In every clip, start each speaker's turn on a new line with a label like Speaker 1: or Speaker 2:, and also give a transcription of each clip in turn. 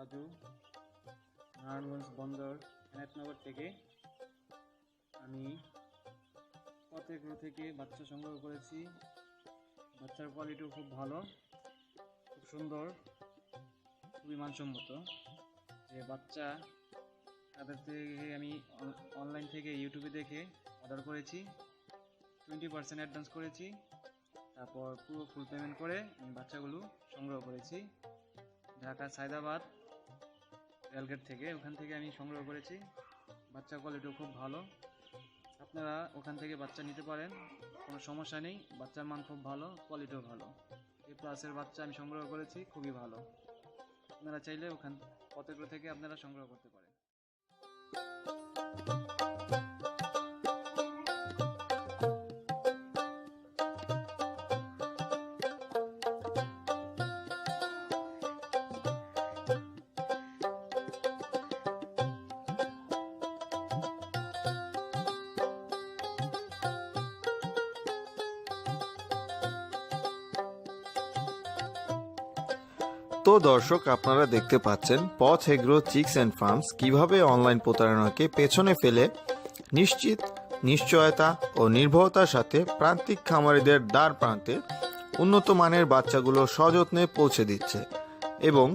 Speaker 1: রাজু, নারায়ণগঞ্জ বন্দর এনায়তনগর থেকে। আমি পথেগ্রো থেকে বাচ্চা সংগ্রহ করেছি। বাচ্চার কোয়ালিটিও খুব ভালো, খুব সুন্দর, খুবই মানসম্মত। যে বাচ্চা তাদের থেকে আমি অনলাইন থেকে ইউটিউবে দেখে অর্ডার করেছি। 20% অ্যাডভান্স করেছি, তারপর পুরো ফুল পেমেন্ট করে আমি বাচ্চাগুলো সংগ্রহ করেছি। ঢাকা সায়দাবাদ রেলগেট থেকে, ওখান থেকে আমি সংগ্রহ করেছি। বাচ্চা কোয়ালিটিও খুব ভালো, আপনারা ওখান থেকে বাচ্চা নিতে পারেন, কোনো সমস্যা নেই। বাচ্চার মান খুব ভালো, কোয়ালিটিও ভালো। A+ বাচ্চা আমি সংগ্রহ করেছি, খুবই ভালো। আপনারা চাইলে ওখান পথেগ্রো থেকে আপনারা সংগ্রহ করতে পারেন।
Speaker 2: তো দর্শক, আপনারা দেখতে পাচ্ছেন পথেগ্রো চিকস অ্যান্ড ফার্মস কিভাবে অনলাইন প্রতারণাকে পেছনে ফেলে নিশ্চয়তা ও নির্ভরতার সাথে প্রান্তিক খামারিদের দ্বার প্রান্তে উন্নত মানের বাচ্চাগুলো সযত্নে পৌঁছে দিচ্ছে এবং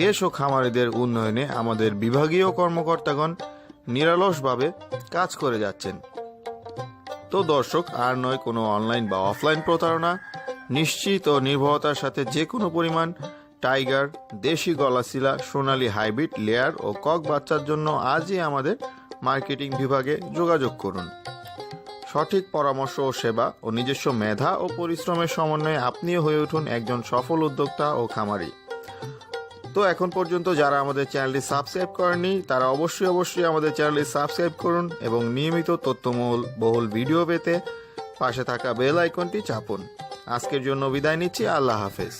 Speaker 2: দেশ ও খামারিদের উন্নয়নে আমাদের বিভাগীয় কর্মকর্তাগণ নিরলসভাবে কাজ করে যাচ্ছেন। তো দর্শক, আর নয় কোনো অনলাইন বা অফলাইন প্রতারণা, নিশ্চিত ও নির্ভরতার সাথে যে কোনো পরিমাণ টাইগার, দেশি গলাশিলা, সোনালী হাইব্রিড, লেয়ার ও কক বাচ্চার জন্য আজই আমাদের মার্কেটিং বিভাগে যোগাযোগ করুন। সঠিক পরামর্শ ও সেবা ও নিজস্ব মেধা ও পরিশ্রমের সমন্বয়ে আপনিও হয়ে উঠুন একজন সফল উদ্যোক্তা ও খামারি। তো এখন পর্যন্ত যারা আমাদের চ্যানেলটি সাবস্ক্রাইব করেননি তারা অবশ্যই আমাদের চ্যানেলটি সাবস্ক্রাইব করুন এবং নিয়মিত তথ্যবহুল ভিডিও পেতে পাশে থাকা বেল আইকনটি চাপুন। আজকের জন্য বিদায় নিচ্ছি। আল্লাহ হাফেজ।